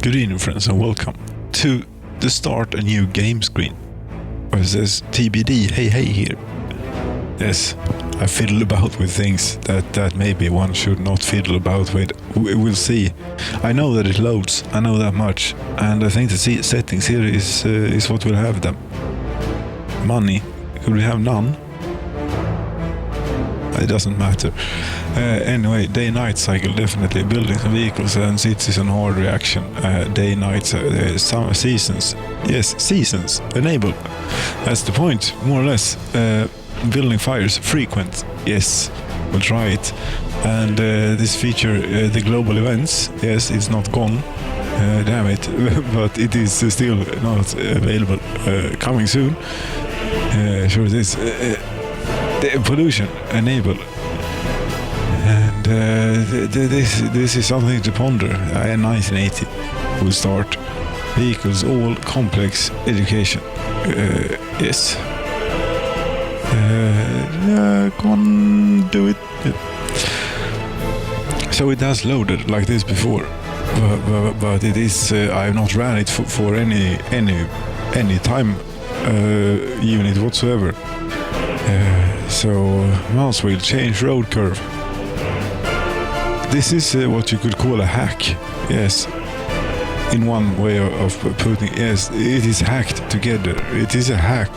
Good evening, friends, and welcome to the Start a New Game screen. Where it says TBD, hey here. Yes, I fiddle about with things that maybe one should not fiddle about with. We'll see. I know that it loads, I know that much, and I think the settings here is what will have them. Money, could we have none? It doesn't matter. Anyway, day-night cycle, definitely. Buildings and vehicles and cities and hard reaction. Day-night, summer seasons. Yes, seasons. Enable. That's the point, more or less. Building fires, frequent. Yes, we'll try it. And this feature, the global events. Yes, it's not gone. Damn it. But it is still not available. Coming soon. Sure it is. Pollution, enable. And this is something to ponder. 1980 will start. Vehicles, all complex education. Yes. Go on, do it. So it has loaded like this before, but it is. I have not ran it for any time unit whatsoever. So mouse wheel, change road curve. This is what you could call a hack. Yes, in one way of putting. Yes, it is hacked together. It is a hack,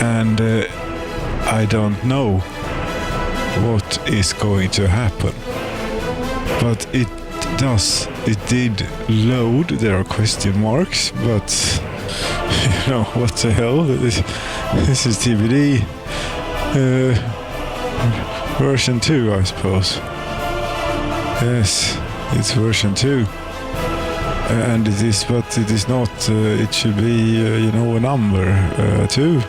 and I don't know what is going to happen, but it does. It did load. There are question marks, but you know what the hell. This is TBD version 2, I suppose. Yes, it's version 2, and it is, but it is not. It should be, a number 2.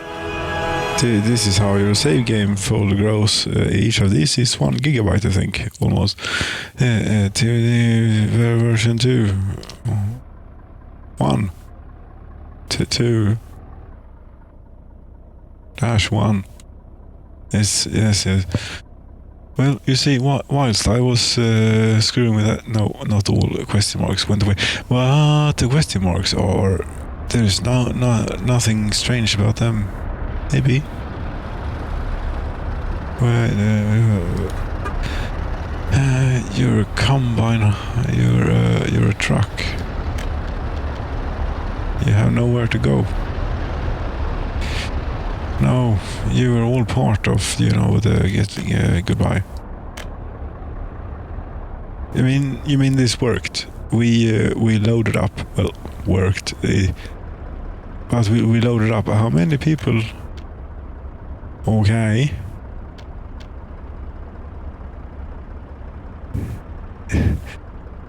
This is how your save game folder grows. Each of these is 1 gigabyte, I think, almost. TBD version 2, 1 to 2. -1. Yes. Well, you see, whilst I was screwing with that, no, not all question marks went away. But the question marks are, there's nothing strange about them. Maybe. Well, you're a combine. You're a truck. You have nowhere to go. No, you were all part of, the getting goodbye. You mean this worked? We loaded up. Well, worked. But we loaded up. How many people? Okay.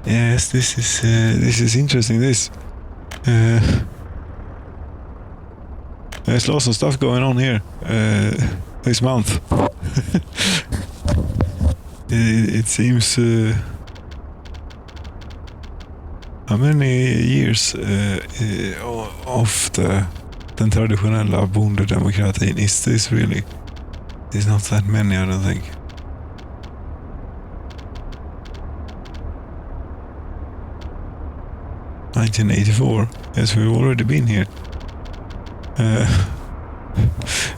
Yes, this is interesting. There's lots of stuff going on here this month. It seems. How many years of den traditionella bondedemokratin is this really? There's not that many, I don't think. (1984). Yes, we've already been here.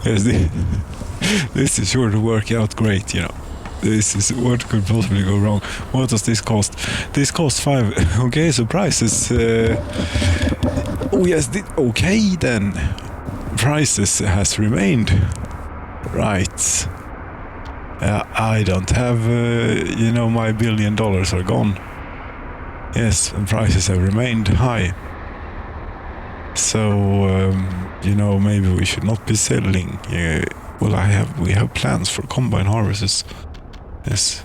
Yes, this is sure to work out great, This is what could possibly go wrong. What does this cost? This costs 5. Okay, so prices. Oh yes, okay then. Prices has remained. Right. I don't have. My $1 billion are gone. Yes, and prices have remained high. So, maybe we should not be selling. Well, we have plans for combine harvests. Yes,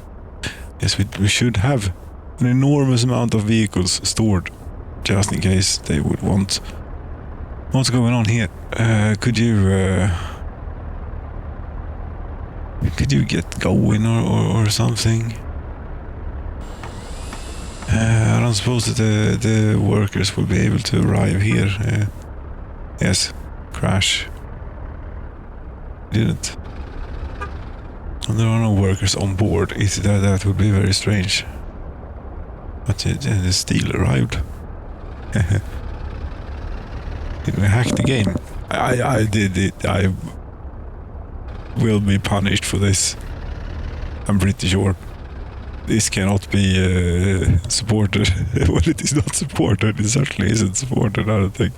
we should have an enormous amount of vehicles stored, just in case they would want. What's going on here? Could you get going or something? I don't suppose that the workers will be able to arrive here. Yes, crash. Didn't. And there are no workers on board. That would be very strange. But the steel arrived. We hacked the game. I did it. I will be punished for this. I'm pretty sure. This cannot be supported. Well, it is not supported. It certainly isn't supported, I don't think.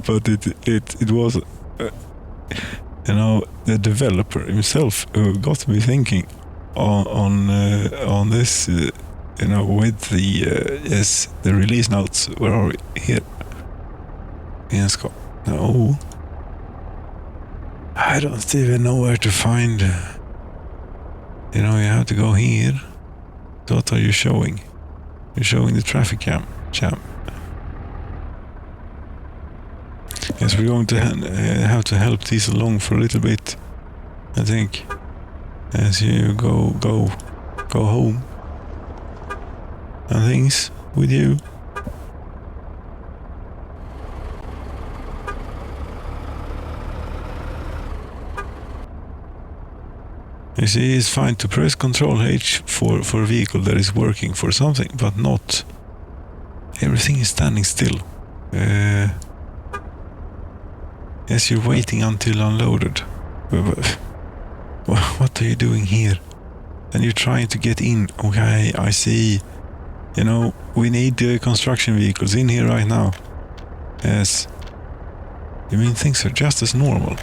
But it was, the developer himself who got me thinking on this, with the release notes. Where are we? Here. Yes, no. I don't even know where to find. You have to go here. What are you showing? You're showing the traffic jam. Yes, we're going to have to help these along for a little bit, I think. As you go home. And things with you. You see, it's fine to press Ctrl H for a vehicle that is working for something, but not. Everything is standing still. Yes, you're waiting until unloaded. What are you doing here? And you're trying to get in. Okay, I see. We need construction vehicles in here right now. Yes. You mean things are just as normal?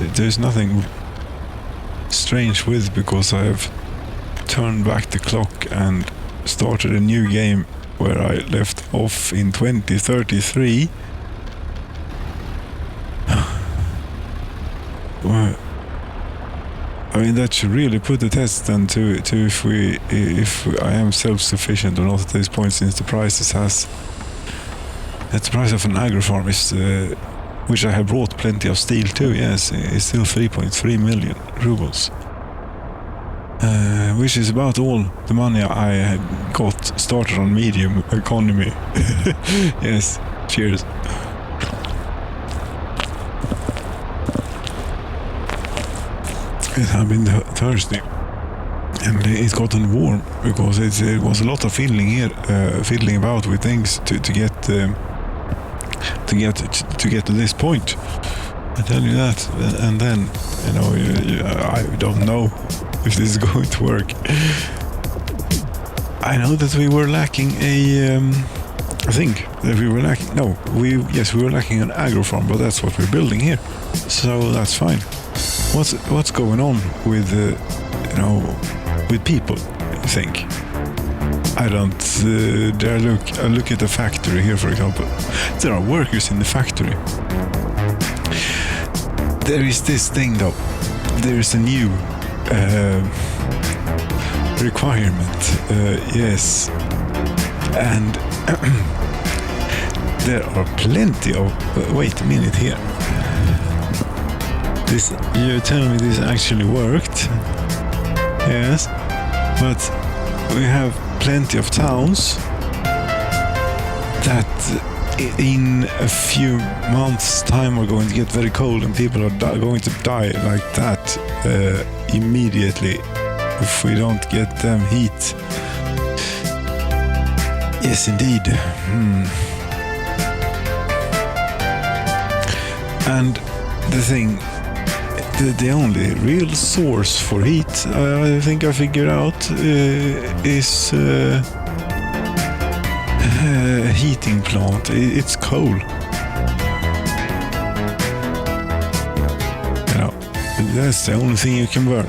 There's nothing strange with, because I have turned back the clock and started a new game where I left off in 2033. Well, I mean, that should really put the test then to if I am self-sufficient or not at this point, since the price the price of an agri-farm is, which I have brought plenty of steel to, yes, is still 3.3 million rubles. Which is about all the money I had got started on medium economy. Yes, cheers. Yes, I've been thirsty. And it's gotten warm, because it was a lot of fiddling about with things to get to this point. I tell you that. And then, I don't know if this is going to work. I know that we were lacking we were lacking an agro farm, but that's what we're building here. So that's fine. What's going on with with people, I think? I don't dare look. I look at the factory here, for example. There are workers in the factory. There is this thing, though. There is a new requirement. Yes. And there are plenty of... wait a minute here. You're telling me this actually worked? Yes. But we have plenty of towns that in a few months' time are going to get very cold, and people are going to die like that immediately if we don't get them heat. Yes, indeed. And the thing, the only real source for heat, I think I figured out, is a heating plant. It's coal. That's the only thing you can burn.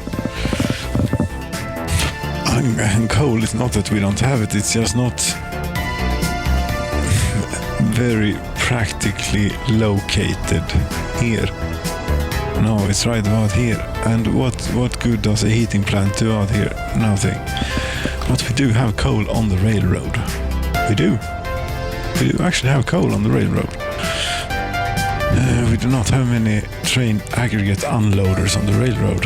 And coal is not that we don't have it, it's just not very practically located here. No, it's right about here. And what good does a heating plant do out here? Nothing. But we do have coal on the railroad. We do. We do actually have coal on the railroad. We do not have many train aggregate unloaders on the railroad.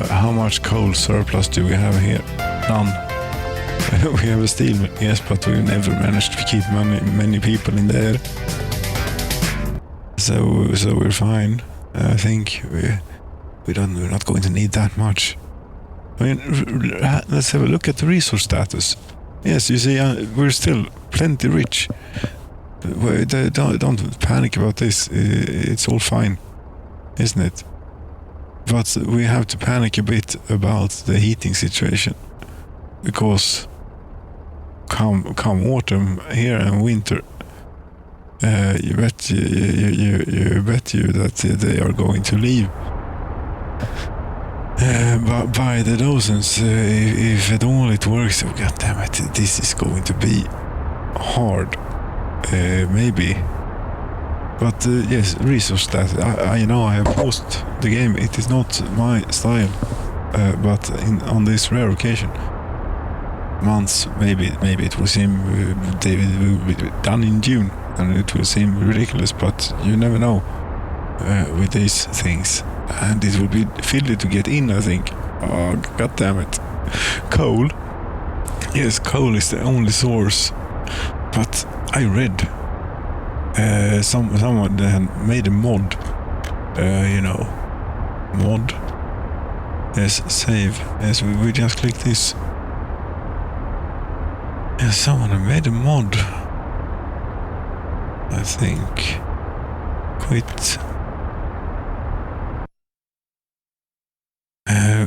How much coal surplus do we have here? None. We have a steel mill, yes, but we've never managed to keep many people in there. So we're fine. I think we're not going to need that much. I mean, let's have a look at the resource status. Yes, you see, we're still plenty rich. Don't panic about this. It's all fine, isn't it? But we have to panic a bit about the heating situation, because come autumn here and winter, you bet that they are going to leave by the dozens. If at all it works, oh god damn it, this is going to be hard. Maybe. But yes, resource that I have paused the game. It is not my style, but on this rare occasion, months maybe it will seem David will be done in June, and it will seem ridiculous. But you never know with these things, and it will be fiddly to get in. I think. Oh god damn it! Coal. Yes, coal is the only source. But I read someone made a mod, mod. Yes, save. Yes, we just click this. Yes, someone made a mod. I think. Quit.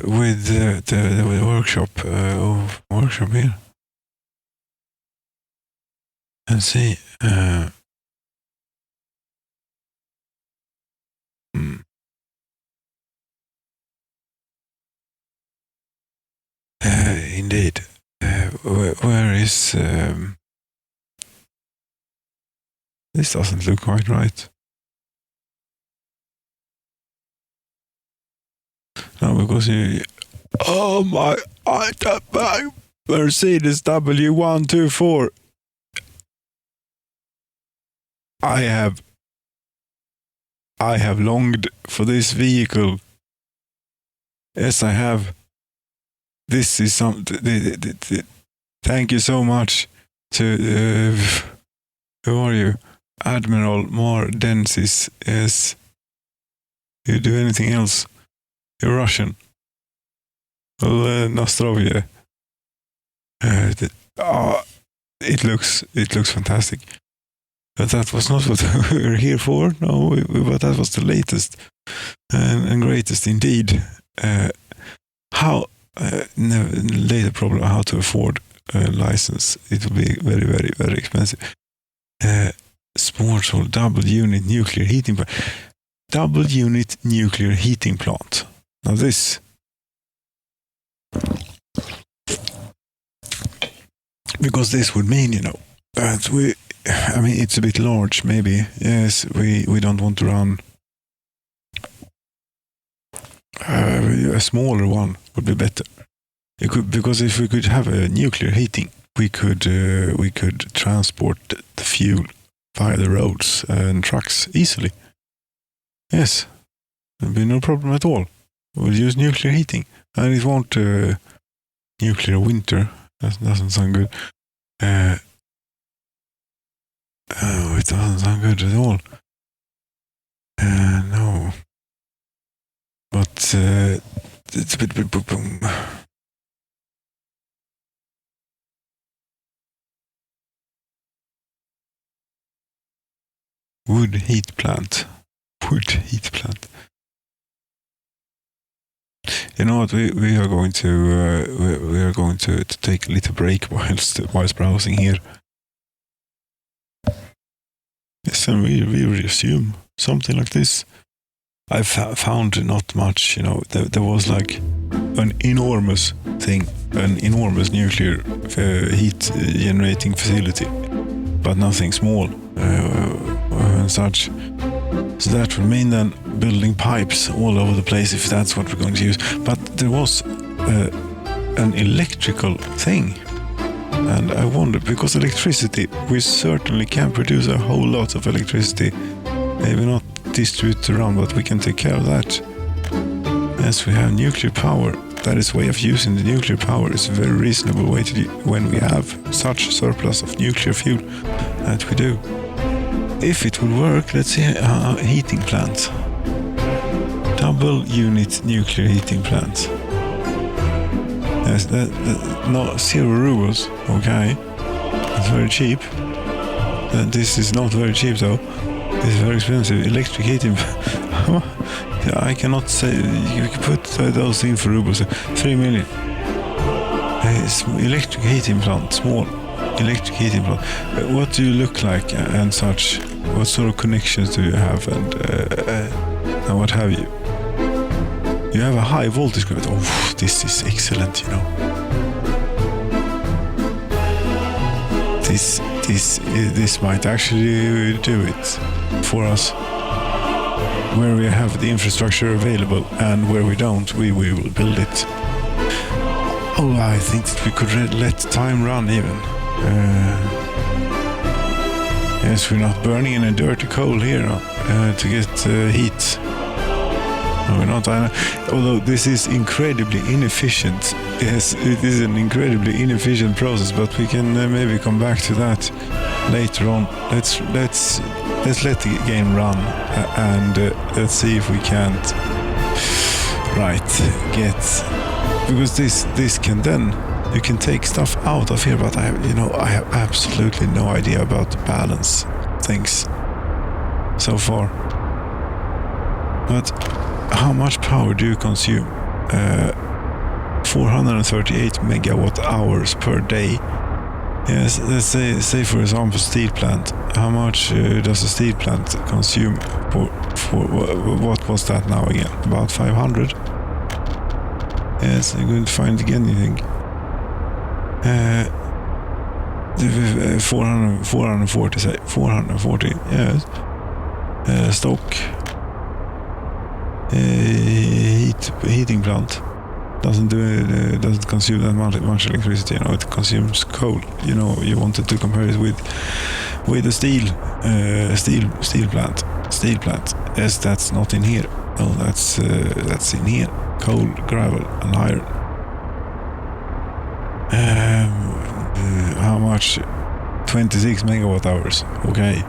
With the workshop here. Let's see. Indeed. Where is... this doesn't look quite right. No, because you... Oh my... Mercedes W124. I have longed for this vehicle. Yes, I have. This is thank you so much to who are you? Admiral Mar Densis. Yes. You do anything else? You're Russian. Well, Nostrovia. It looks fantastic. But that was not what we were here for. No, but that was the latest and greatest indeed. Later problem how to afford a license. It will be very, very, very expensive. Sports hall, double unit nuclear heating plant. Double unit nuclear heating plant. Now this. Because this would mean, that it's a bit large, maybe. Yes, we don't want to run. A smaller one would be better. Because if we could have a nuclear heating, we could transport the fuel via the roads and trucks easily. Yes, there'd be no problem at all. We'll use nuclear heating, and it won't nuclear winter. That doesn't sound good. It doesn't sound good at all. No. But it's a bit boom. Wood heat plant. You know what? We are going to take a little break whilst browsing here. Yes, and we resume something like this. I've found not much. There was like an enormous thing, an enormous nuclear heat generating facility, but nothing small and such. So that would mean then building pipes all over the place if that's what we're going to use. But there was an electrical thing. And I wonder, because electricity, we certainly can produce a whole lot of electricity. Maybe not distribute around, but we can take care of that. Yes, we have nuclear power. That is a way of using the nuclear power. It's a very reasonable way to do when we have such surplus of nuclear fuel that we do. If it will work, let's see a heating plant. Double unit nuclear heating plant. Yes, no, 0 rubles. Okay, it's very cheap. This is not very cheap though. This is very expensive. Electric heating. I cannot say. You can put those in for rubles. 3 million. Electric heating plant, small electric heating plant. What do you look like and such? What sort of connections do you have and what have you? You have a high voltage grid. Oh, this is excellent, you know. This might actually do it for us. Where we have the infrastructure available and where we don't, we will build it. Oh, I think that we could let time run even. Yes, we're not burning in a dirty coal here to get heat. No, we're not. Although this is incredibly inefficient. Yes, it is an incredibly inefficient process, but we can maybe come back to that later on. Let's let the game run and let's see if we can't get, because this can then, you can take stuff out of here, but I have absolutely no idea about the balance things so far. But how much power do you consume? 438 megawatt hours per day. Yes, let's say for example steel plant. How much does a steel plant consume for what was that now again? About 500? Yes, I'm going to find again, you think. 440, say. 440, yes. Stock. Heating plant. Doesn't consume that much electricity. It consumes coal. You wanted to compare it with a steel plant. Steel plant. Yes, that's not in here. No, that's in here. Coal, gravel, and iron. How much? 26 megawatt hours. Okay.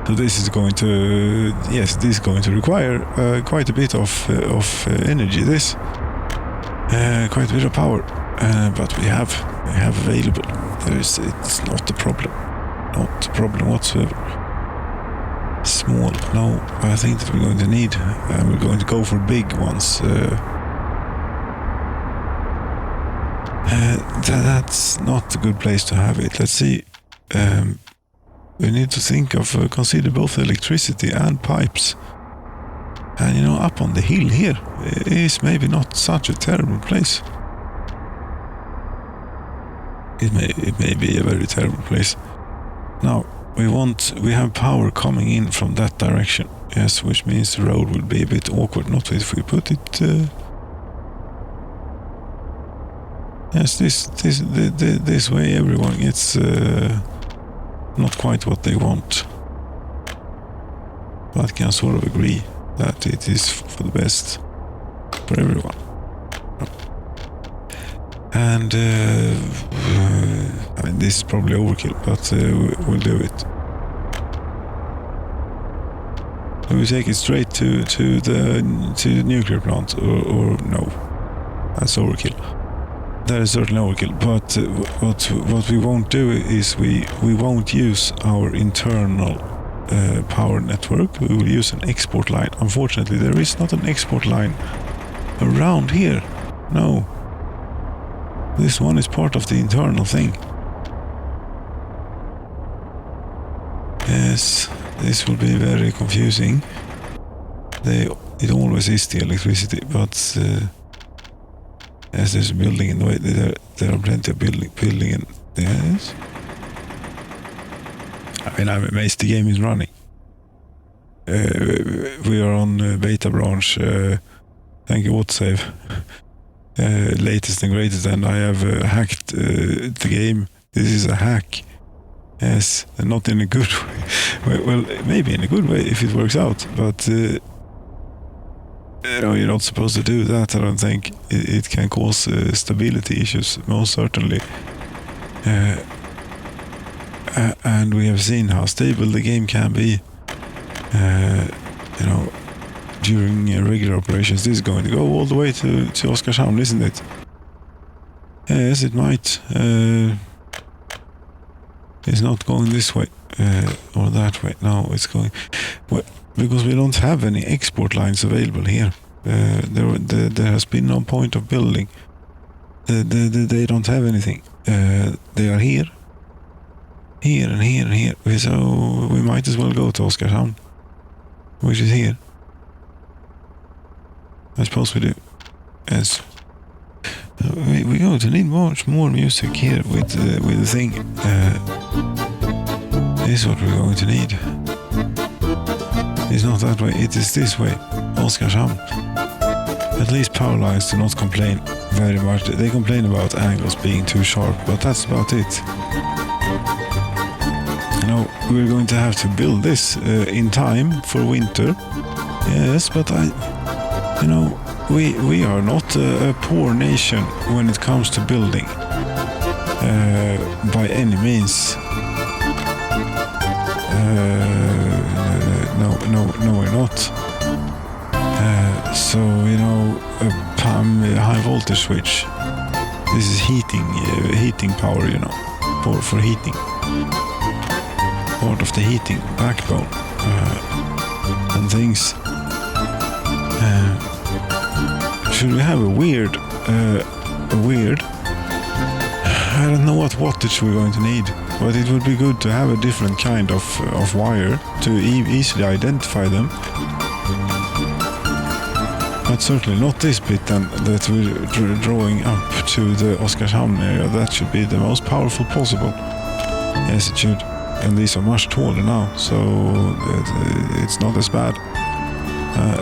So this is going to require quite a bit of energy. This. Quite a bit of power, but we have available. It's not a problem, whatsoever. Small, no. I think that we're going to need. We're going to go for big ones. That's not a good place to have it. Let's see. We need to think of consider both electricity and pipes. And up on the hill here is maybe not such a terrible place. It may be a very terrible place. Now we have power coming in from that direction. Yes, which means the road will be a bit awkward. Not if we put it. Yes, this way everyone gets not quite what they want, but can sort of agree that it is for the best for everyone. And this is probably overkill, but we'll do it. We take it straight to the nuclear plant, or no? That's overkill. That is certainly overkill. But what we won't do is we won't use our internal power network. We will use an export line. Unfortunately, there is not an export line around here. No. This one is part of the internal thing. Yes, this will be very confusing. It always is the electricity, but as there's a building in the way, there are plenty of building in. Yes. I'm amazed the game is running. We are on beta branch. Thank you, WhatSave. Latest and greatest, and I have hacked the game. This is a hack. Yes, and not in a good way. Well, maybe in a good way if it works out, but you're not supposed to do that. I don't think it can cause stability issues, most certainly. And we have seen how stable the game can be. During regular operations. This is going to go all the way to Oskarshamn, isn't it? Yes, it might. It's not going this way or that way. No, it's going... Well, because we don't have any export lines available here. There has been no point of building. They don't have anything. They are here. Here and here and here. So we might as well go to Oskarshamn, which is here. I suppose we do. Yes. We're going to need much more music here with the thing. This is what we're going to need. It's not that way, it is this way. Oskarshamn. At least power lines do not complain very much. They complain about angles being too sharp, but that's about it. You know, we're going to have to build this in time for winter. Yes, but we are not a poor nation when it comes to building, by any means. No, we're not. So, a high voltage switch. This is heating power, for heating. Part of the heating backbone and things. Should we have a weird, I don't know what wattage we're going to need, but it would be good to have a different kind of wire to easily identify them. But certainly not this bit then, that we're drawing up to the Oskarshamn area. That should be the most powerful possible. Yes, it should. And these are much taller now, so it's not as bad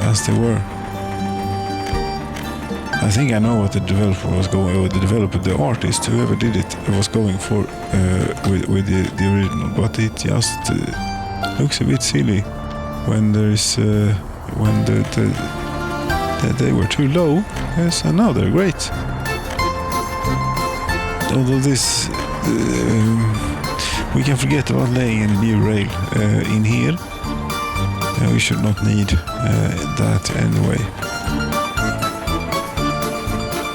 as they were. I think I know what the developer was going, or the artist, whoever did it, was going for with the original, but it just looks a bit silly when there's when they were too low. Yes, and now they're great. Although this, we can forget about laying a new rail in here. We should not need that anyway.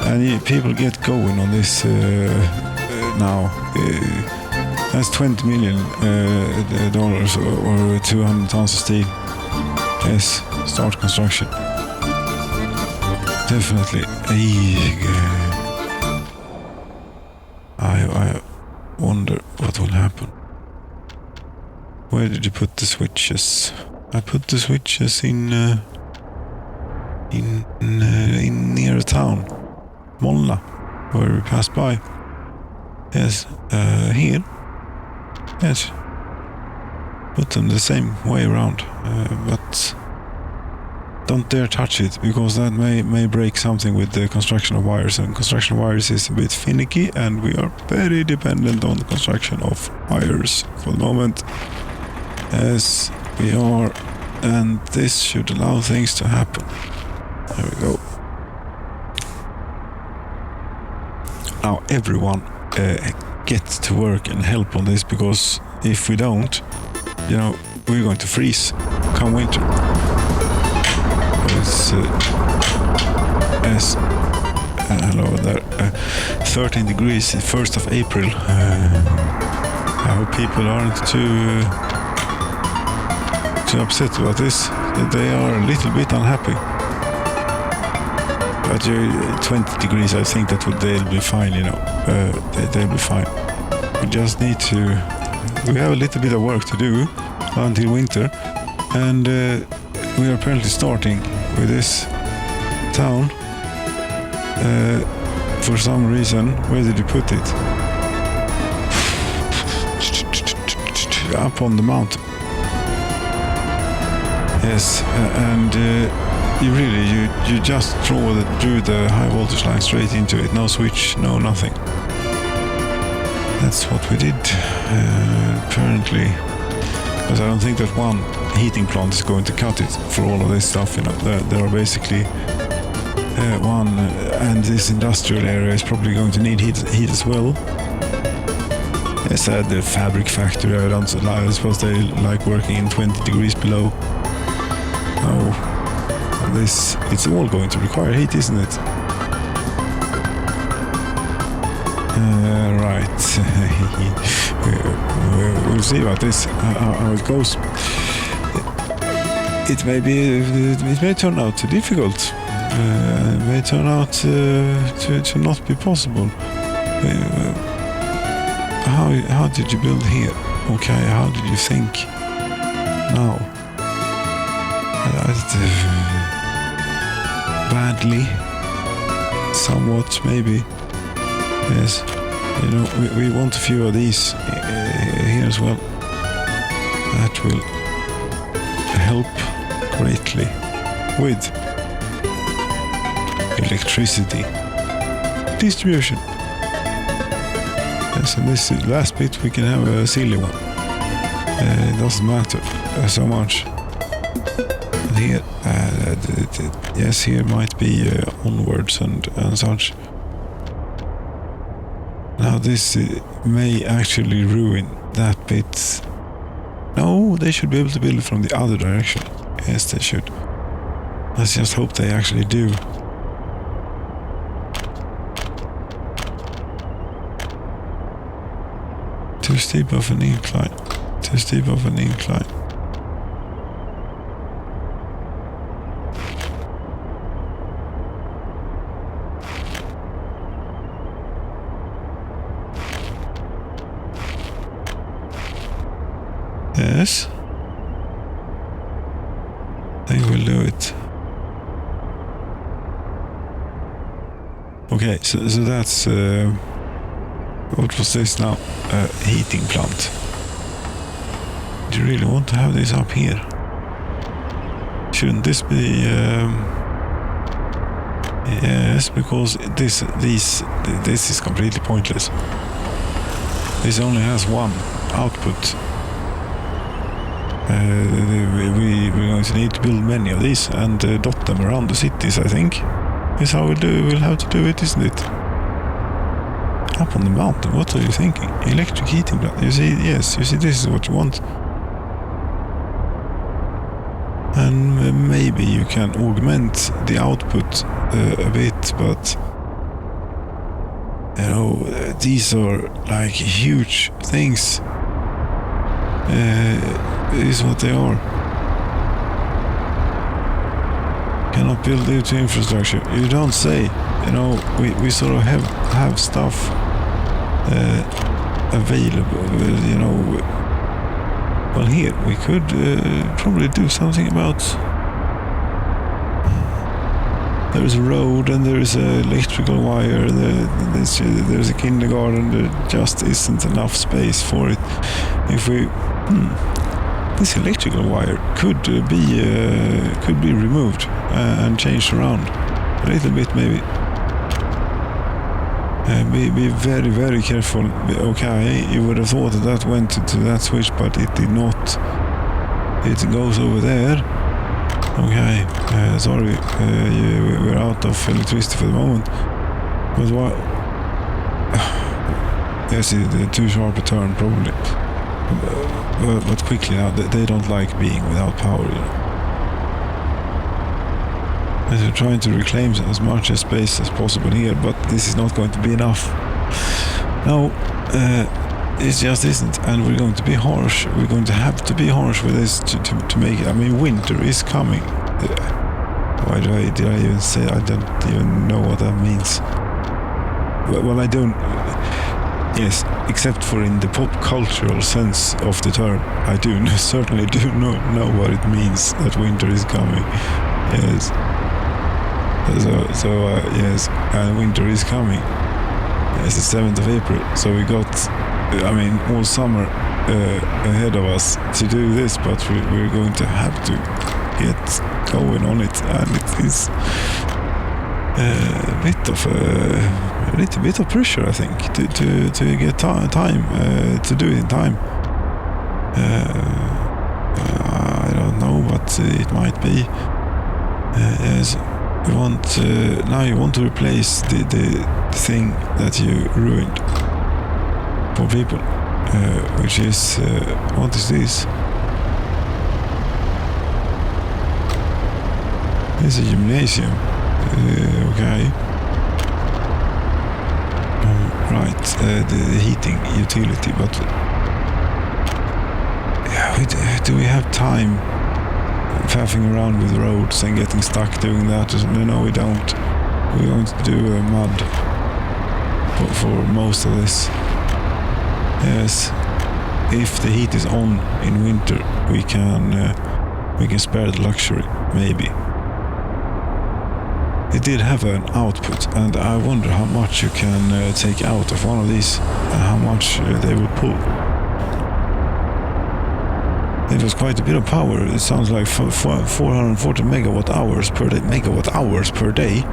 And people get going on this now. That's $20 million or 200 tons of steel. Yes, start construction. Definitely. I wonder what will happen. Where did you put the switches? I put the switches in near a town. Molna, where we passed by. Yes, here. Yes. Put them the same way around, but don't dare touch it, because that may break something with the construction of wires, and construction of wires is a bit finicky, and we are very dependent on the construction of wires for the moment. Yes, we are, and this should allow things to happen. There we go. Now everyone gets to work and help on this, because if we don't, we're going to freeze come winter. It's hello there. 13 degrees, 1st of April. I hope people aren't too upset about this. They are a little bit unhappy. But 20 degrees, I think they'll be fine, they'll be fine. We just need to... We have a little bit of work to do until winter, and we are apparently starting with this town. For some reason, where did you put it? Up on the mountain. Yes, and you just drew the high voltage line straight into it. No switch, no nothing. That's what we did, apparently. Because I don't think that one heating plant is going to cut it for all of this stuff. There are basically one, and this industrial area is probably going to need heat as well. I said the fabric factory, I suppose they like working in 20 degrees below. Oh, it's all going to require heat, isn't it? Right. We'll see about this, how it goes. It may turn out difficult. It may turn out to not be possible. How did you build here? Okay, how did you think now? Badly, somewhat, maybe. Yes, we want a few of these here as well. That will help greatly with electricity distribution. Yes, and this last bit we can have a silly one. It doesn't matter so much. And here, yes, here might be onwards and such. Now this may actually ruin that bit. No, they should be able to build it from the other direction. Yes, they should. Let's just hope they actually do. Too steep of an incline. Too steep of an incline. Yes. They will do it. Okay, so that's what was this now? Heating plant. Do you really want to have this up here? Shouldn't this be? Yes, because this is completely pointless. This only has one output. We're going to need to build many of these and dot them around the cities, I think. Is how we'll have to do it, isn't it? Up on the mountain, what are you thinking? Electric heating plant. You see, yes, you see, this is what you want. And maybe you can augment the output a bit, but these are like huge things. Is what they are. Cannot build due to infrastructure. You don't say. We sort of have stuff available. Well, here we could probably do something about. There is a road and there is an electrical wire. There's a kindergarten. There just isn't enough space for it. If we. This electrical wire could be removed and changed around a little bit, maybe. Be very, very careful. Okay, you would have thought that went to that switch, but it did not. It goes over there. Okay, sorry, we're out of electricity for the moment. But why? Yes, too sharp a turn, probably. But quickly now, they don't like being without power, They're trying to reclaim as much space as possible here, but this is not going to be enough. No, it just isn't, and we're going to be harsh. We're going to have to be harsh with this to make it. I mean, winter is coming. Why did I even say? I don't even know what that means. Well, I don't. Yes, except for in the pop cultural sense of the term, I certainly do not know what it means that winter is coming. Yes. So yes, and winter is coming. It's the 7th of April, so we got, all summer ahead of us to do this, but we're going to have to get going on it, and it is a little bit of pressure, I think, to get time to do it in time. I don't know, but it might be. Yes, now you want to replace the thing that you ruined for people, which is what is this? It's a gymnasium. Okay. right, the heating utility, but do we have time faffing around with roads and getting stuck doing that? No, we don't. We're going to do mud for most of this. Yes, if the heat is on in winter, we can spare the luxury, maybe. It did have an output, and I wonder how much you can take out of one of these and how much they will pull. It was quite a bit of power. It sounds like 440 megawatt hours per day.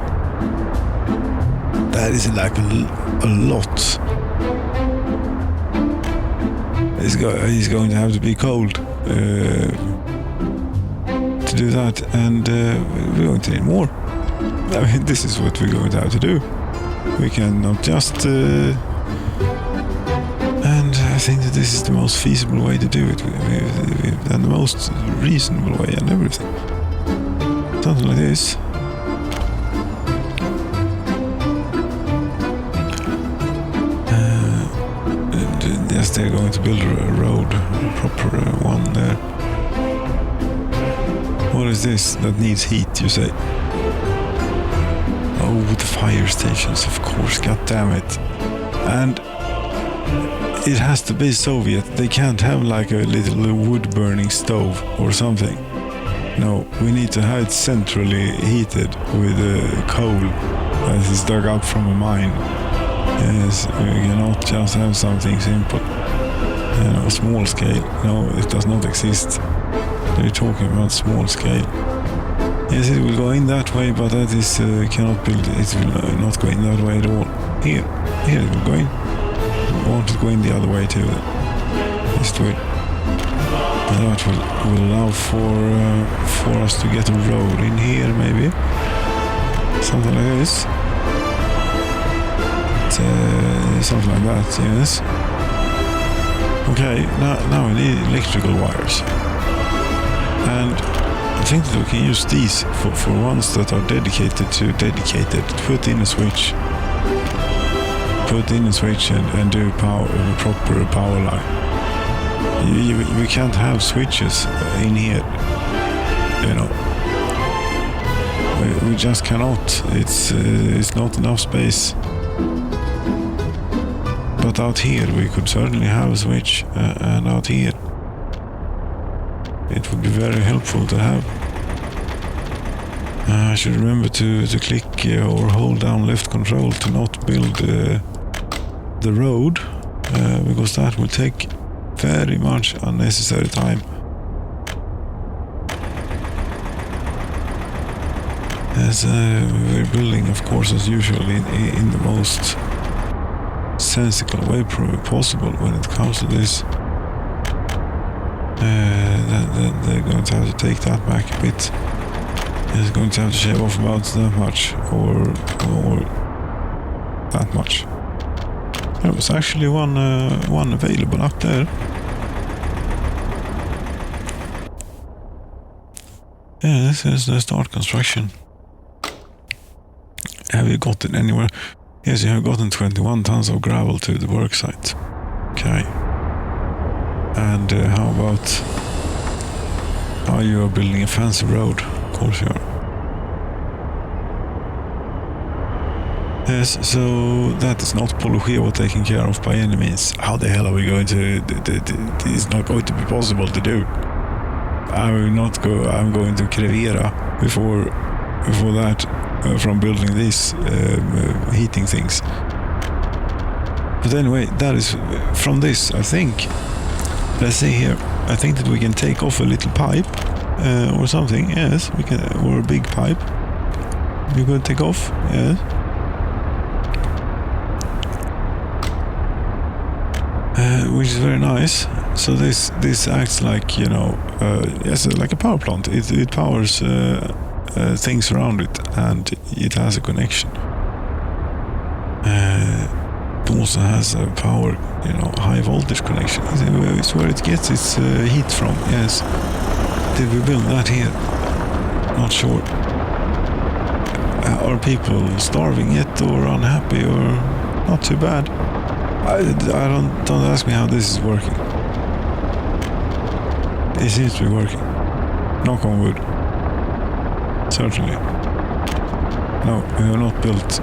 That is like a lot. He's going to have to be cold to do that, and we're going to need more. I mean, this is what we're going to have to do. We cannot just... and I think that this is the most feasible way to do it, and the most reasonable way and everything. Something like this. Yes, they're going to build a road, a proper one there. What is this that needs heat, you say? Oh, the fire stations, of course, god damn it. And it has to be Soviet. They can't have like a little wood-burning stove or something. No, we need to have it centrally heated with coal that is dug up from a mine. Yes, we cannot just have something simple. Small scale. No, it does not exist. They're talking about small scale. Yes, it will go in that way, but that is cannot build. It will not go in that way at all. Here it will go in. We want it to go in the other way too. This way. And that will allow for us to get a road in here, maybe. Something like this. Something like that. Yes. Okay. Now we need electrical wires. And I think that we can use these for ones that are dedicated. Put in a switch and do a proper power line. We can't have switches in here, we just cannot. It's not enough space. But out here we could certainly have a switch, and out here it would be very helpful to have. I should remember to click or hold down left control to not build the road, because that will take very much unnecessary time. As we're building, of course, as usual, in the most sensical way possible when it comes to this. They're going to have to take that back a bit. They're going to have to shave off about that much, or that much. There was actually one available up there. Yeah, this is the start construction. Have you gotten anywhere? Yes, you have gotten 21 tons of gravel to the work site. Okay. And how about how you are building a fancy road? Of course you are. Yes, so that is not Polochevo taken care of by any means. How the hell are we going to... It's not going to be possible to do. I'm going to Crevera before that, from building these heating things. But anyway, that is from this, I think. Let's see here. I think that we can take off a little pipe or something. Yes, we can, or a big pipe. We could take off. Yes. Which is very nice. So this acts like, yes, like a power plant. It powers things around it, and it has a connection. It also has a power, high voltage connection. It's where it gets its heat from. Yes. Did we build that here? Not sure. Are people starving yet, or unhappy, or not too bad? Don't ask me how this is working. It seems to be working. Knock on wood. Certainly. No, we have not built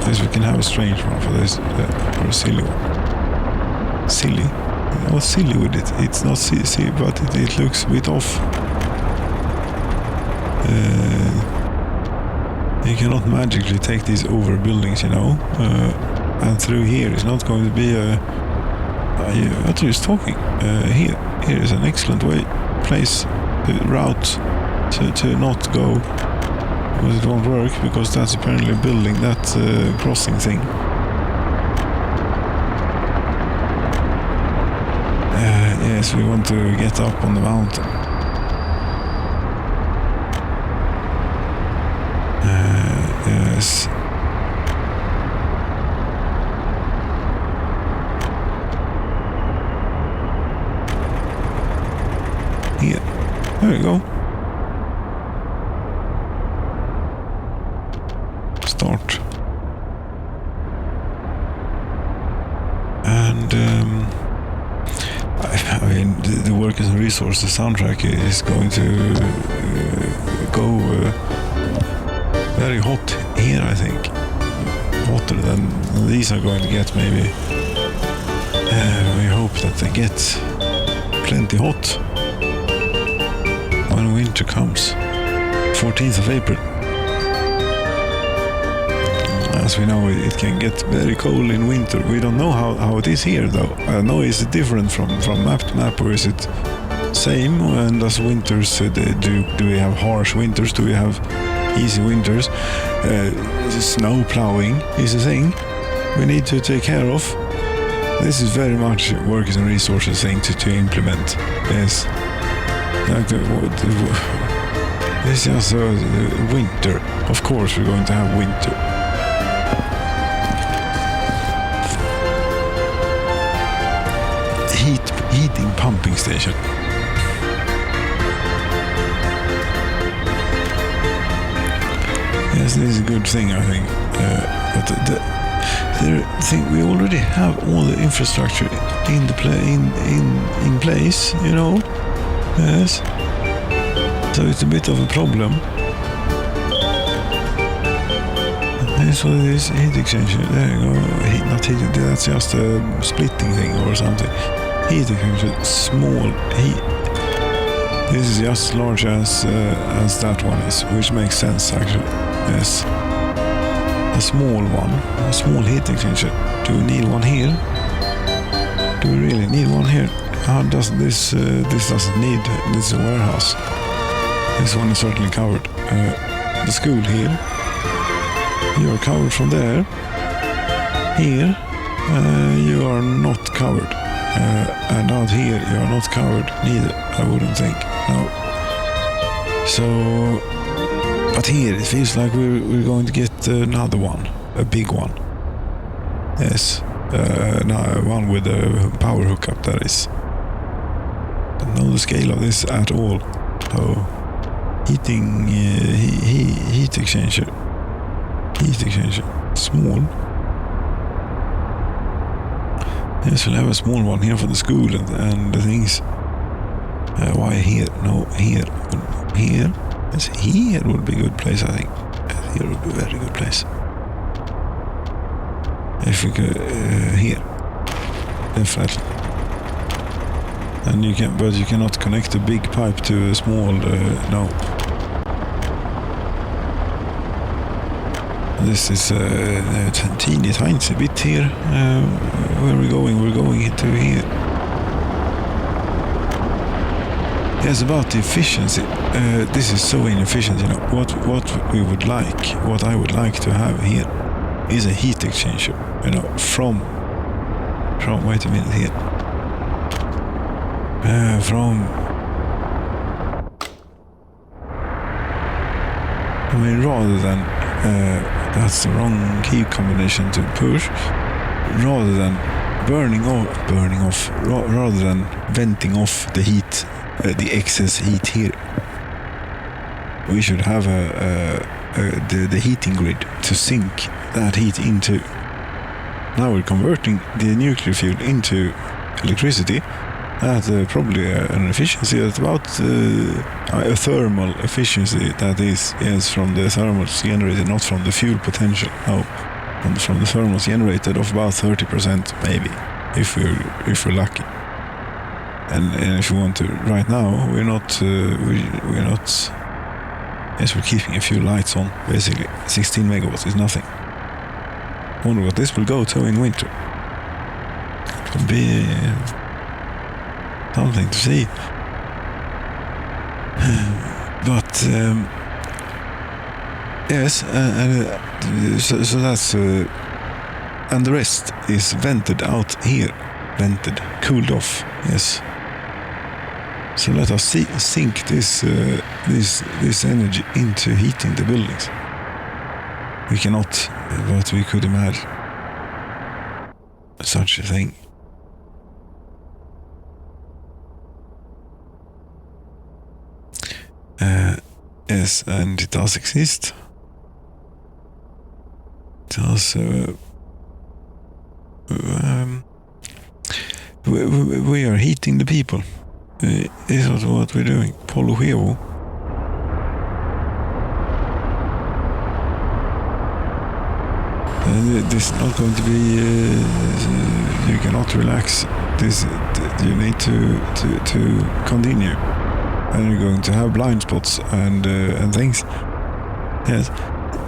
this. We can have a strange one for this, or a silly one. Silly? What's silly with it? It's not silly, but it looks a bit off. You cannot magically take these over buildings, you know. And through here is not going to be a... what are you talking? Here is an excellent place, route to not go, because it won't work, because that's apparently building that crossing thing. Yes, we want to get up on the mountain. Yes. Here. There we go. Start. And I mean, the Workers and Resources soundtrack is going to go very hot here, I think. Hotter than these are going to get, maybe. We hope that they get plenty hot when winter comes. 14th of April. As we know, it can get very cold in winter. We don't know how it is here, though. I know, is it different from map to map, or is it same? And as winters, do we have harsh winters? Do we have easy winters? Snow plowing is a thing we need to take care of. This is very much Workers and Resources thing to implement. Yes. Like this is just winter. Of course we're going to have winter. Heating pumping station. Yes, this is a good thing, I think. But the thing, we already have all the infrastructure in place, you know. Yes. So it's a bit of a problem. Here's what it is. Heat exchanger. There you go. Not heat. That's just a splitting thing or something. Heat exchanger. Small heat. This is just as large as that one is, which makes sense actually. Yes. A small one. A small heat exchanger. Do we need one here? Do we really need one here? How does this doesn't need. This is a warehouse. This one is certainly covered. The school here. You are covered from there. Here, you are not covered. And out here, you are not covered neither, I wouldn't think. No. So, but here, it feels like we're going to get another one. A big one. Yes. One with a power hookup, that is. Don't know the scale of this at all. So, heating, heat exchanger. Heat exchanger. Small. Yes, we'll have a small one here for the school and the things. Why here? No, here. Here. Yes, here would be a good place, I think. Yes, here would be a very good place. If we could, here. Definitely. And you can, but you cannot connect a big pipe to a small, no. This is a teeny tiny bit here. Where are we going? We're going into here. Yes, about the efficiency. This is so inefficient, you know. What we would like, what I would like to have here, is a heat exchanger. You know, from. Wait a minute here. I mean, rather than. That's the wrong key combination to push. Rather than rather than venting off the heat, the excess heat here, we should have the heating grid to sink that heat into. Now we're converting the nuclear fuel into electricity at probably an efficiency at about a thermal efficiency, that is, yes, from the thermals generated, not from the fuel potential, no, from the thermals generated of about 30% maybe, if we're lucky. And if we want to, right now we're not, yes, we're keeping a few lights on, basically. 16 megawatts is nothing. Wonder what this will go to in winter. It will be something to see. But yes, so that's and the rest is vented out here, cooled off. Yes. So let us sink this energy into heating the buildings. We cannot, but we could imagine such a thing. Yes, and it does exist. It does. We are heating the people. Is what we're doing. Poluevo. This is not going to be. You cannot relax. This you need to continue, and you're going to have blind spots and things. Yes,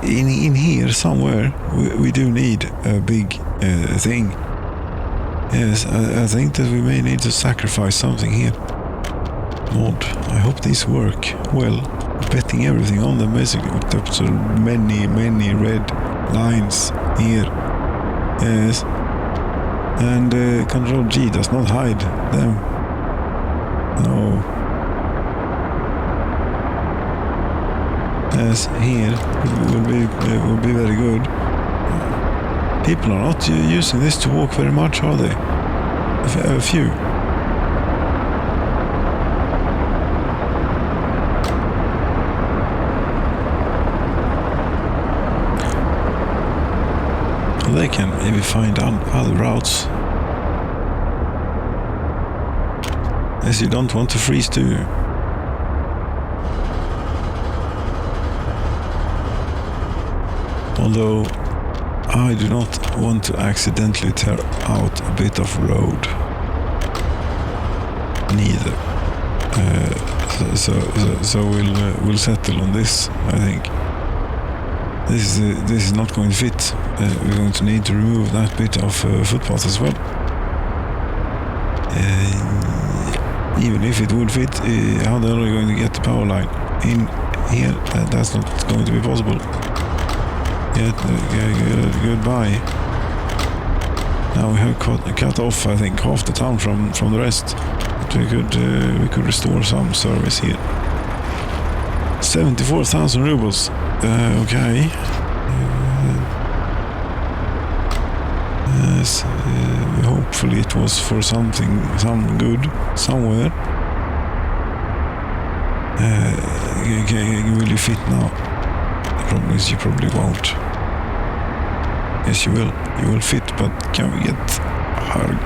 in here somewhere we do need a big thing. Yes, I think that we may need to sacrifice something here. Mod, I hope these work well. Betting everything on them basically. With up so many red lines here. Yes. And Control G does not hide them. No. Yes, here will be very good. People are not using this to walk very much, are they? A few. They can maybe find other routes. As you don't want to freeze, do you? Although I do not want to accidentally tear out a bit of road. Neither. So we'll settle on this, I think. This is not going to fit. We're going to need to remove that bit of footpath as well. Even if it would fit, how the hell are we going to get the power line in here? That's not going to be possible. Goodbye. Now we have cut off, I think, half the town from the rest. But we could restore some service here. 74,000 rubles. Okay. Yes. Hopefully it was for some good somewhere. Will you fit now? The problem is you probably won't. Yes, you will. You will fit, but can we get hug?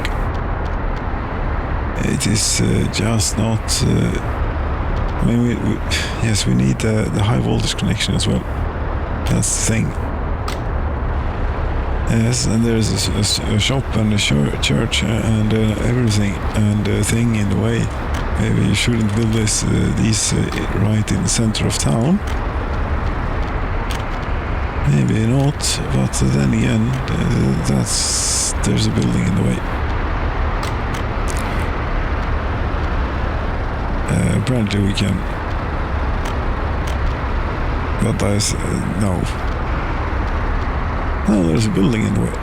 It is just not. I mean, yes, we need the high voltage connection as well. That's the thing. Yes, and there's a shop and a church and everything and a thing in the way. Maybe you shouldn't build these right in the center of town. Maybe not, but then again, there's a building in the way. Apparently we can, but no. No, there's a building in the way.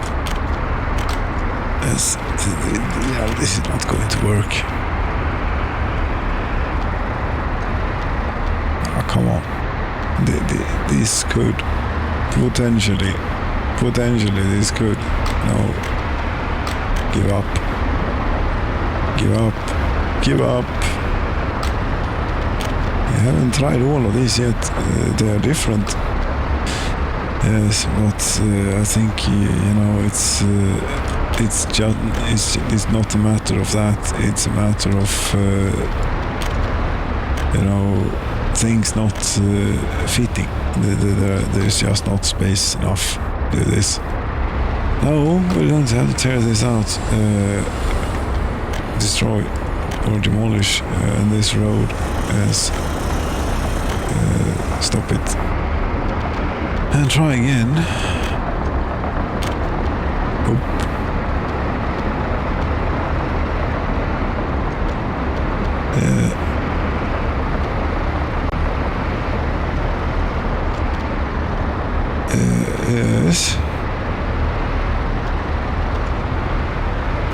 Yes, this is not going to work. Oh, come on. This could potentially this could. No. Give up. I haven't tried all of these yet. They are different. Yes, but I think it's not a matter of that. It's a matter of things not fitting. There's just not space enough to do this. No, we're going to have to tear this out, destroy or demolish this road. Yes. Stop it. And try again. Yes.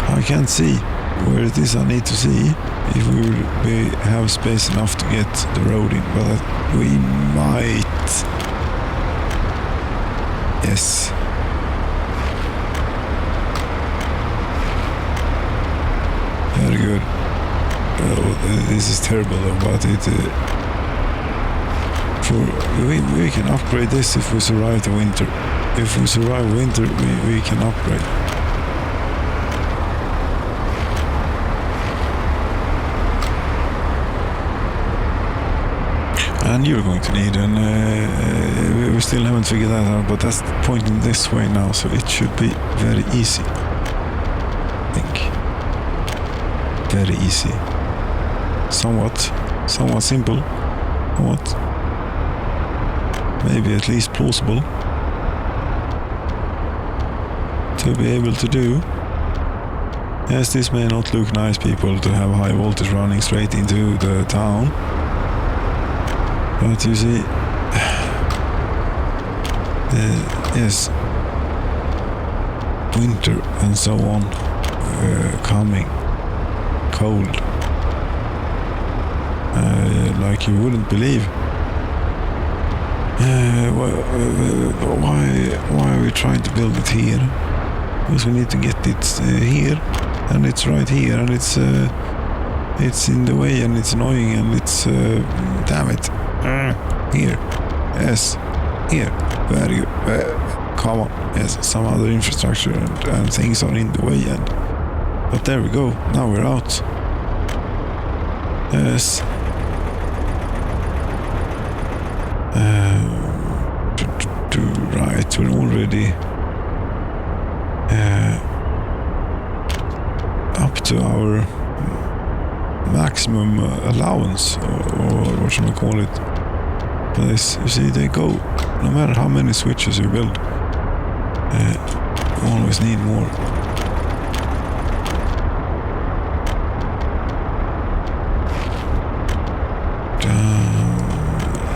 I can't see where it is I need to see if we will have space enough to get the road in, but we might. Yes. Very good. This is terrible though, but we can upgrade this if we survive the winter. If we survive winter, we can upgrade. And you're going to need, and we still haven't figured that out, but that's pointing this way now, so it should be very easy. I think. Very easy. Somewhat simple. What? Maybe at least plausible to be able to do. Yes, this may not look nice, people, to have high voltage running straight into the town. But you see, yes, winter and so on coming, cold, like you wouldn't believe. Why are we trying to build it here? Because we need to get it here, and it's right here, and it's in the way, and it's annoying, and it's damn it. Here, yes, here, very good. Come on, yes, some other infrastructure and things are in the way, but there we go. Now we're out. Yes. Right, we're already up to our maximum allowance, or what should we call it? For this, you see, they go, no matter how many switches you build, you always need more.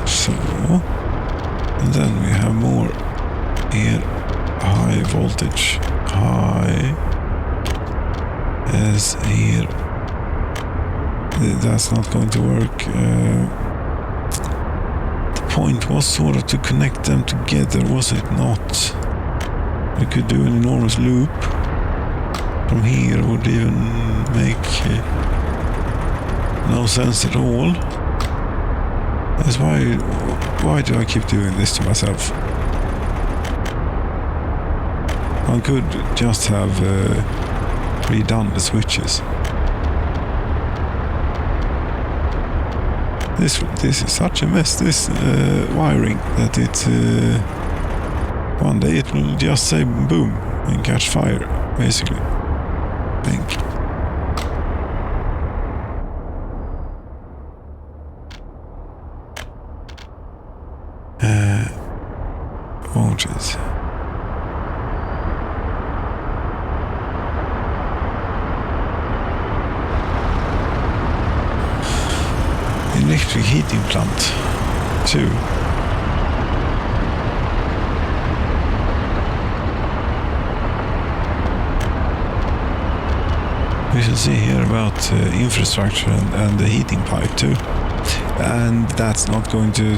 So, and then we have more here, high voltage, high, as here. That's not going to work. The point was sort of to connect them together, was it not? We could do an enormous loop from here, would even make no sense at all. That's why do I keep doing this to myself? I could just have redone the switches. This is such a mess, this wiring, that one day it will just say boom and catch fire, basically. I think. Voltages. Electric heating plant 2. We should see here about infrastructure and the heating pipe too, and that's not going to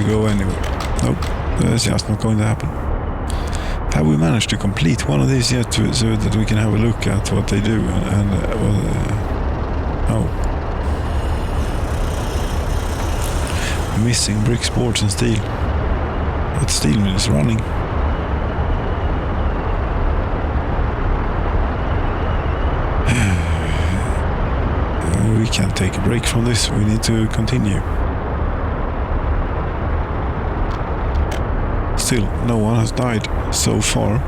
go anywhere. Nope, that's just not going to happen. Have we managed to complete one of these yet, so that we can have a look at what they do? No. Missing bricks, boards and steel. But steel mill is running. can't take a break from this. We need to continue. Still, no one has died so far.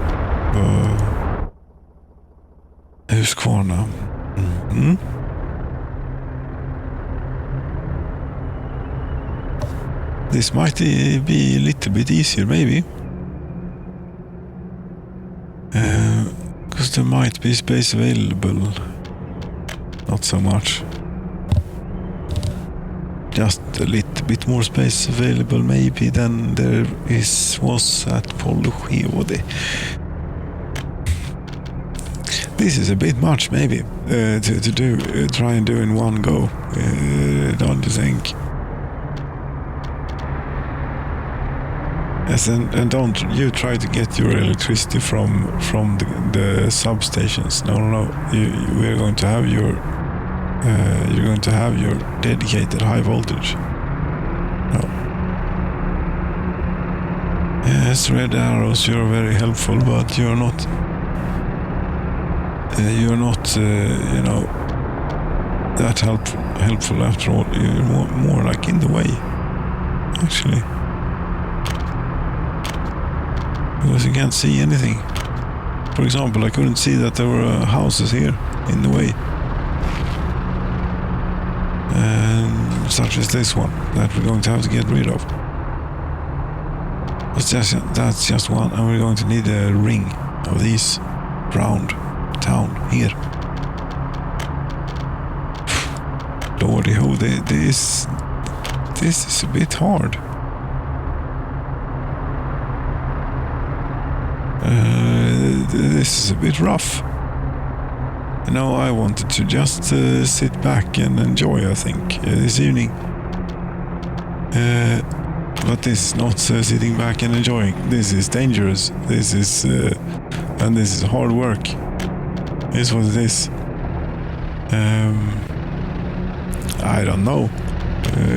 Who's kvar now? Mm-hmm. This might be a little bit easier, maybe. Because there might be space available. Not so much. Just a little bit more space available, maybe, than there was at Pollochevode. This is a bit much, maybe, to try and do in one go. Don't you think? Yes, and don't you try to get your electricity from the substations. No. We're going to have your you're going to have your dedicated high voltage. No. Yes, red arrows. You're very helpful, but you're not. You know, that helpful after all. You're more like in the way, actually. Because you can't see anything. For example, I couldn't see that there were houses here in the way. And such as this one that we're going to have to get rid of. That's just one, and we're going to need a ring of these round town here. Lordy ho, this is a bit hard. This is a bit rough. No, I wanted to just sit back and enjoy, I think, this evening. But this is not sitting back and enjoying. This is dangerous. This is and this is hard work. Is what it is. I don't know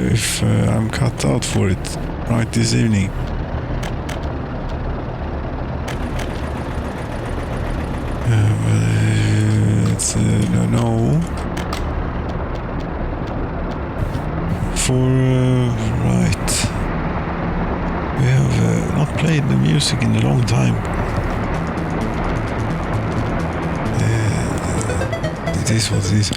if I'm cut out for it right this evening. It's no. For right, we have not played the music in a long time. It is what it is.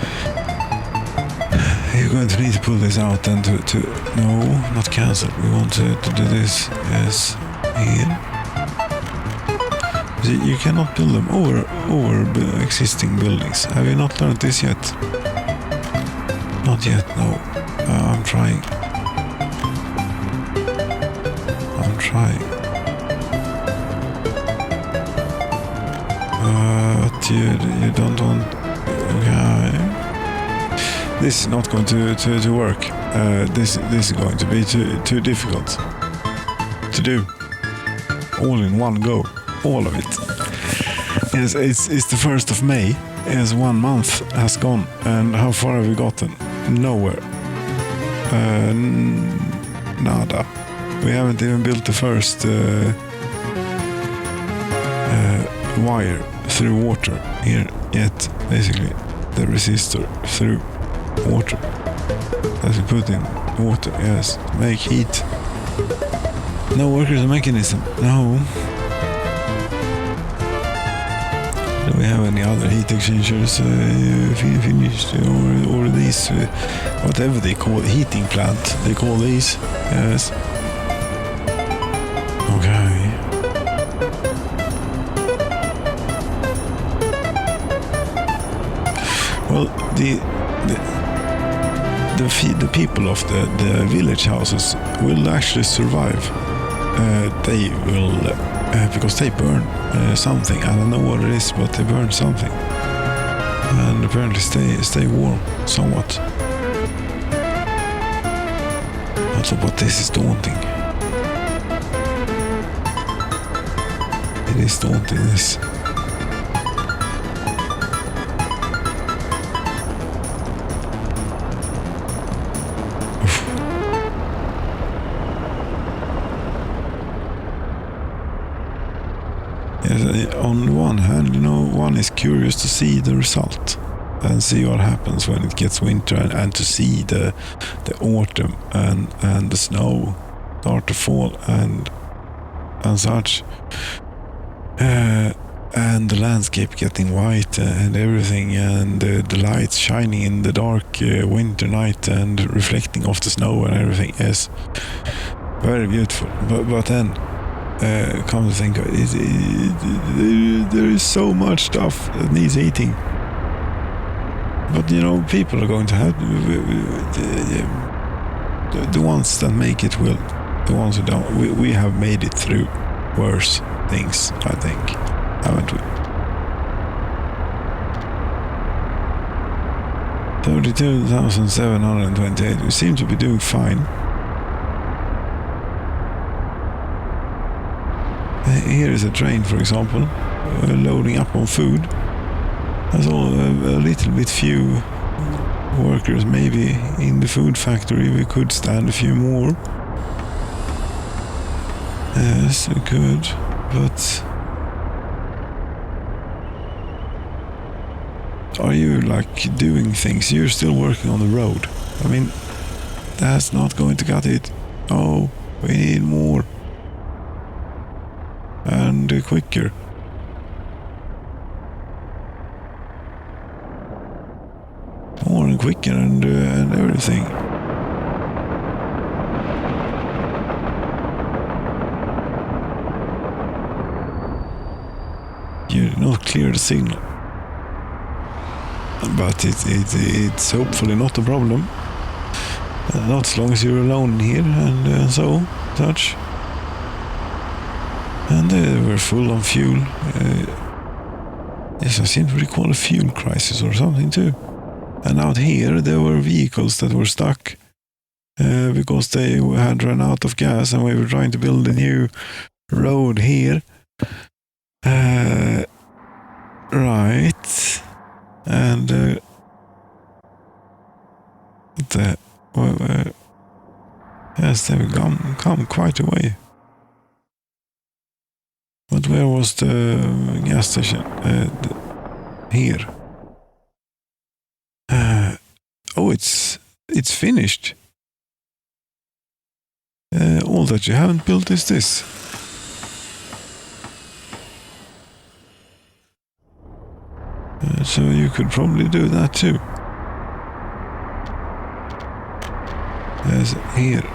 You're going to need to pull this out and to no, not cancel. We want to do this. Yes, here. You cannot build them over existing buildings. Have you not learned this yet? Not yet, no. I'm trying. But you don't want. Okay. This is not going to work. This is going to be too difficult to do. All in one go. All of it. Yes, it's the 1st of May. Yes, 1 month has gone. And how far have we gotten? Nowhere. Nada. We haven't even built the first wire through water here yet. Basically, the resistor through water that we put in water. Yes, to make heat. No workers or mechanism. No. Do we have any other heat exchangers finished, or these, whatever they call heating plant, they call these, yes. Okay. Well, the people of the village houses will actually survive. They will, because they burn something. I don't know what it is, but they burn something, and apparently stay warm somewhat. But this is daunting. It is daunting, this. On the one hand, one is curious to see the result. and see what happens when it gets winter, and to see the autumn and the snow start to fall and such, and the landscape getting white and everything, and the lights shining in the dark winter night and reflecting off the snow and everything is very beautiful. But then come to think of it, there is so much stuff that needs eating. But you know, people are going to have the ones that make it will. The ones who don't, we have made it through worse things, I think, haven't we? 32,728. We seem to be doing fine. Here is a train, for example, loading up on food. There's all a little bit few workers, maybe in the food factory. We could stand a few more. Yes, we could, but are you like doing things? You're still working on the road. I mean, that's not going to cut it. Oh, we need more. And quicker. More and quicker and everything. You did not clear the signal. But it's hopefully not a problem. Not as long as you're alone here and such. And we're full on fuel. Yes, I seem to recall a fuel crisis or something too. And out here there were vehicles that were stuck because they had run out of gas, and we were trying to build a new road here. Right. And yes, they've come quite a way. But where was the gas station? Here. Oh, it's finished. All that you haven't built is this. So you could probably do that too. There's here.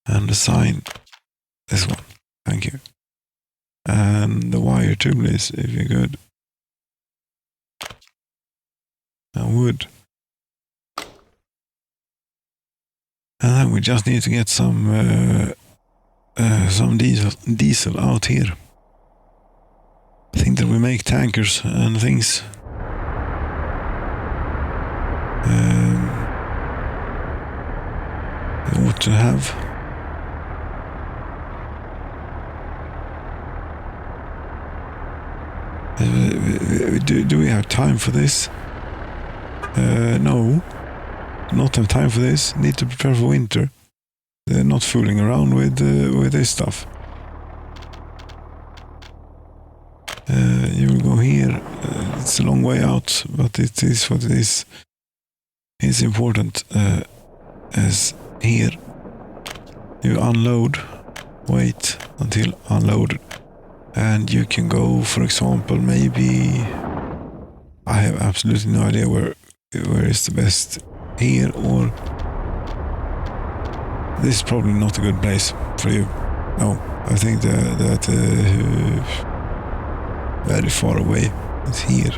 And the sign. This one. Thank you. And the wire too, please, if you could. And wood. And then we just need to get some diesel out here. I think that we make tankers and things. We ought to have. Do we have time for this? No. Not have time for this. Need to prepare for winter. They're not fooling around with this stuff. You will go here. It's a long way out, but it is what it is. It's important as here you unload, wait until unloaded, and you can go, for example, maybe I have absolutely no idea where is the best, here or this is probably not a good place for you. No, I think that very far away. It's here.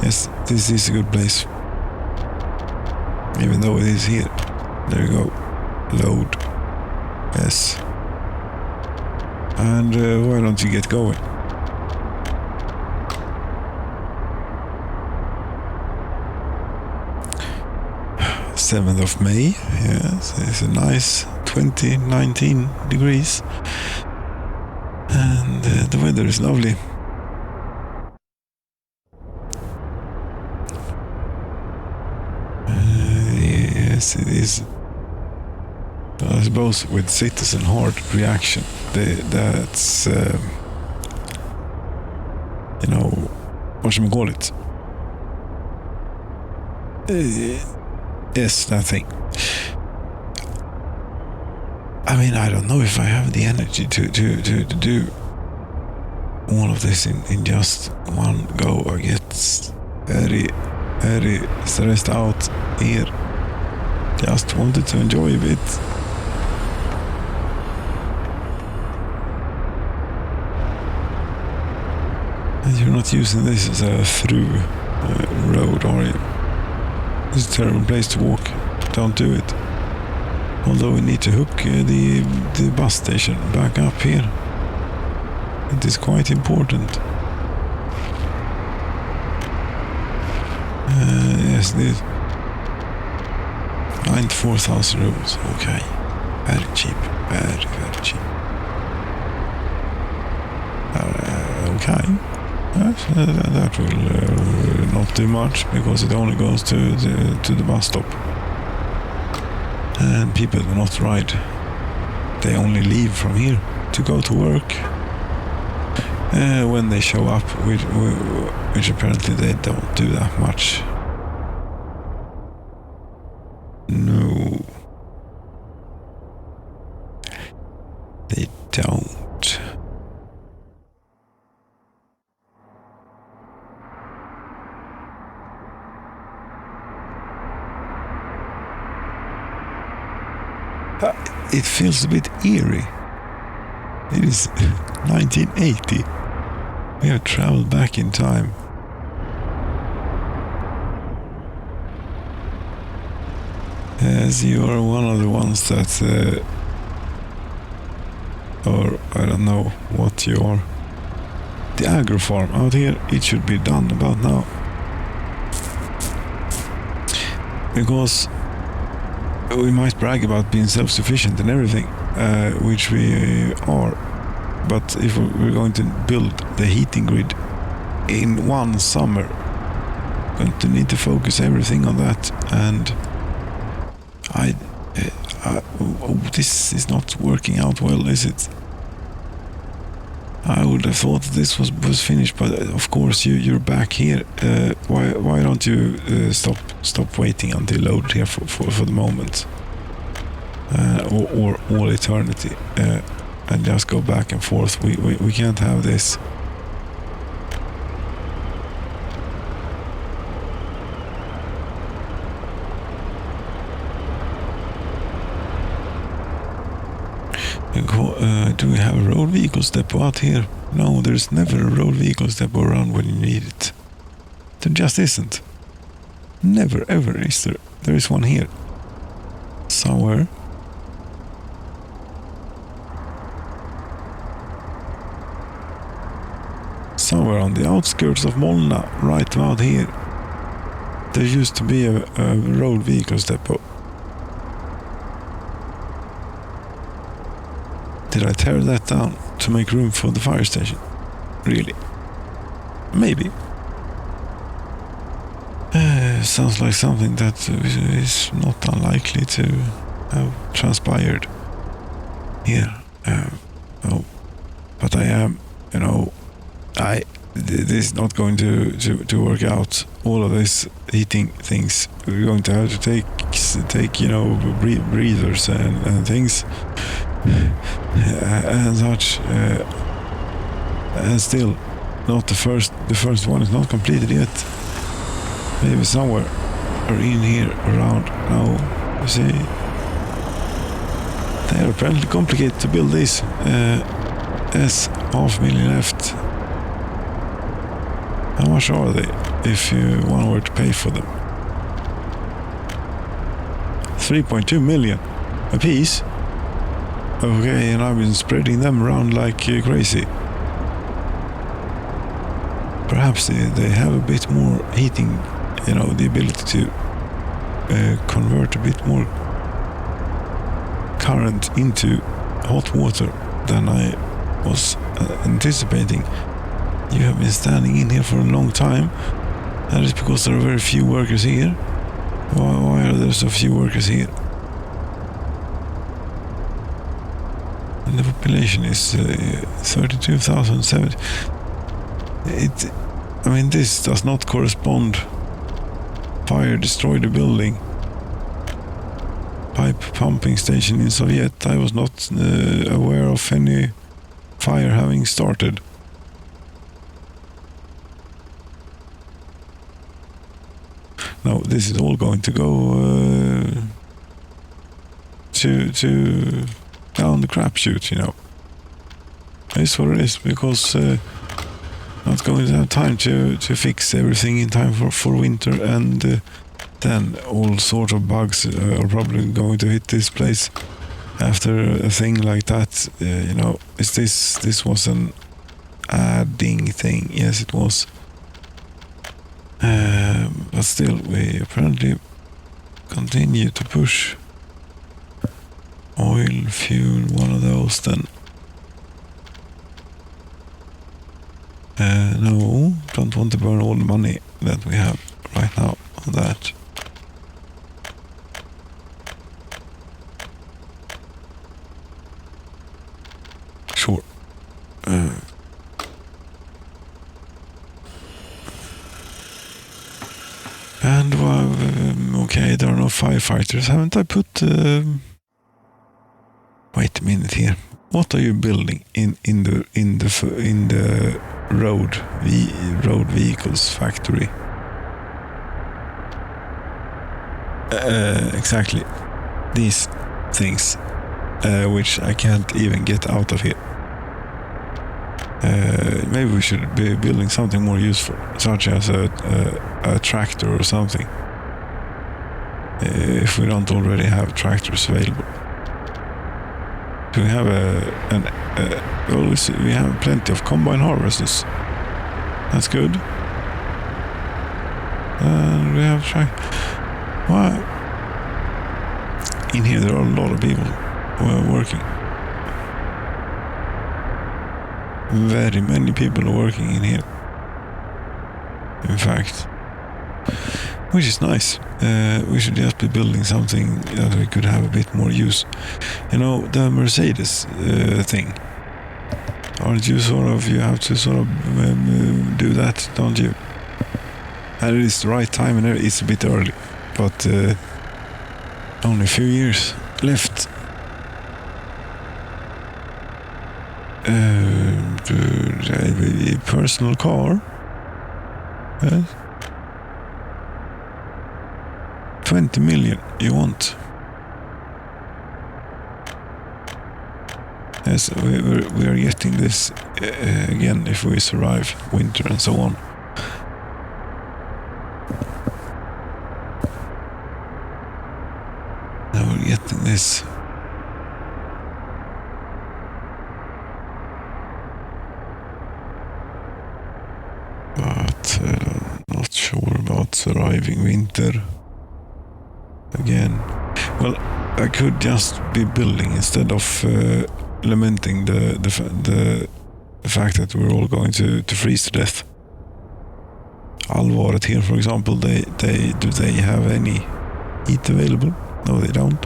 Yes, this is a good place. Even though it is here. There you go. Load. Yes. And why don't you get going? th of May. Yes, it's a nice 19 degrees. And the weather is lovely. Yes, it is. I suppose with citizen heart reaction, that's you know, whatchamacallit? Yes, that thing. I mean, I don't know if I have the energy to do all of this in just one go. I get very stressed out here. Just wanted to enjoy a bit. And you're not using this as a through road, are you? It's a terrible place to walk. Don't do it. Although we need to hook the bus station back up here. It is quite important. Yes, this 94,000 rubles. Okay, very cheap, very cheap. Okay, yes, that will not do much because it only goes to the bus stop, and people do not ride. They only leave from here to go to work. When they show up, which apparently they don't do that much. No, they don't. It feels a bit eerie. It is 1980. We have traveled back in time. As you are one of the ones that, or I don't know what you are. The agro farm out here, it should be done about now. Because we might brag about being self-sufficient and everything, which we are. But if we're going to build the heating grid in one summer, we're going to need to focus everything on that. And this is not working out well, is it? I would have thought this was finished, but of course you're back here. Why don't you stop waiting until load here for the moment, or all eternity, and just go back and forth. We can't have this. Do we have a road vehicles depot out here? No, there's never a road vehicles depot around when you need it. There just isn't. Never ever is there. There is one here. Somewhere. Somewhere on the outskirts of Molna, right about here. There used to be a road vehicles depot. Did I tear that down to make room for the fire station? Really? Maybe. Sounds like something that is not unlikely to have transpired here. Oh, but I am, this is not going to work out. All of this heating things, we're going to have to take breathers and things. And such, and still not the first one is not completed yet. Maybe somewhere or in here around now. You see, they are apparently complicated to build these. There's 500,000 left. How much are they if one were to pay for them? 3.2 million a piece. Okay, and I've been spreading them around like crazy. Perhaps they have a bit more heating, the ability to convert a bit more current into hot water than I was anticipating. You have been standing in here for a long time. That is because there are very few workers here. Why are there so few workers here? And the population is 32,070. I mean, this does not correspond. Fire destroyed the building. Pipe pumping station in Soviet. I was not aware of any fire having started. Now this is all going to go to down the crapshoot, you know. It's what it is, because not going to have time to fix everything in time for winter, and then all sorts of bugs are probably going to hit this place after a thing like that. You know, this was an adding thing. Yes, it was. But still, we apparently continue to push. Oil, fuel, one of those then. No, don't want to burn all the money that we have right now on that. Sure. And okay, there are no firefighters. Haven't I put? Wait a minute here. What are you building in the road vehicles factory? Exactly. These things, which I can't even get out of here. Maybe we should be building something more useful, such as a tractor or something. If we don't already have tractors available. We have we have plenty of combine harvesters. That's good. And we have well, in here there are a lot of people who are working. Very many people are working in here. In fact, which is nice. We should just be building something that we could have a bit more use. You know, the Mercedes thing. Aren't you you have to sort of do that, don't you? And it is the right time, and it's a bit early, but only a few years left. A personal car. Yes. 20 million you want. Yes, we are getting this again if we survive winter and so on. Now we're getting this. But not sure about surviving winter. Again, well, I could just be building instead of lamenting the fact that we're all going to freeze to death. Alvaret here, for example, do they have any heat available? No, they don't.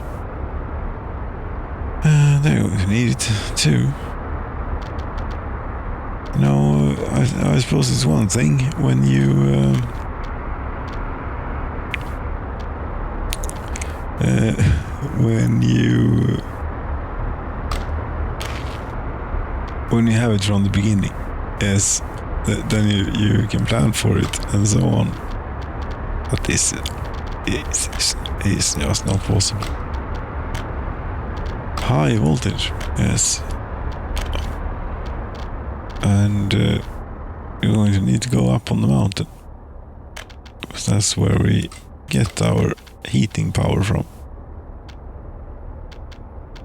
They're going to need it too. No, I suppose it's one thing when you when you have it from the beginning, yes, then you can plan for it and so on. But this is just not possible. High voltage, yes. And you're going to need to go up on the mountain, because that's where we get our heating power from.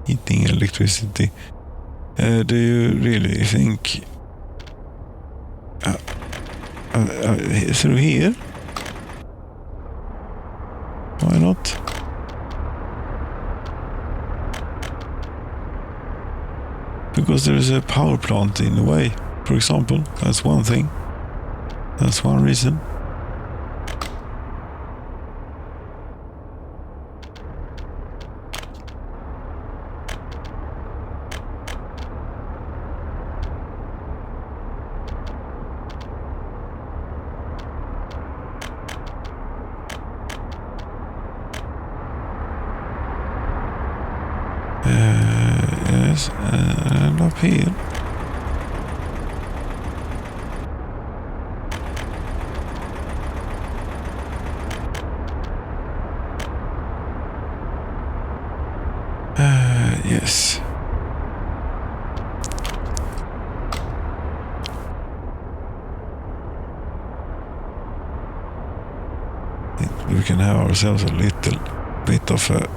Heating electricity. Do you really think through here? Why not? Because there is a power plant in the way, for example. That's one thing. That's one reason. roses and up here. Yes. We can have ourselves a little bit of a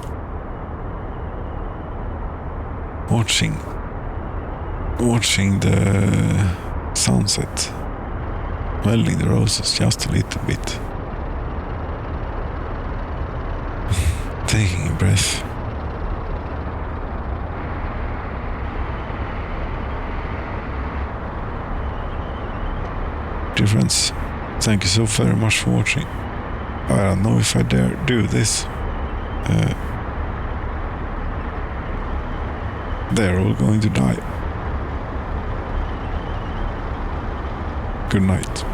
watching the sunset, smelling the roses just a little bit, taking a breath. Dear friends, thank you so very much for watching. I don't know if I dare do this. They're all going to die. Good night.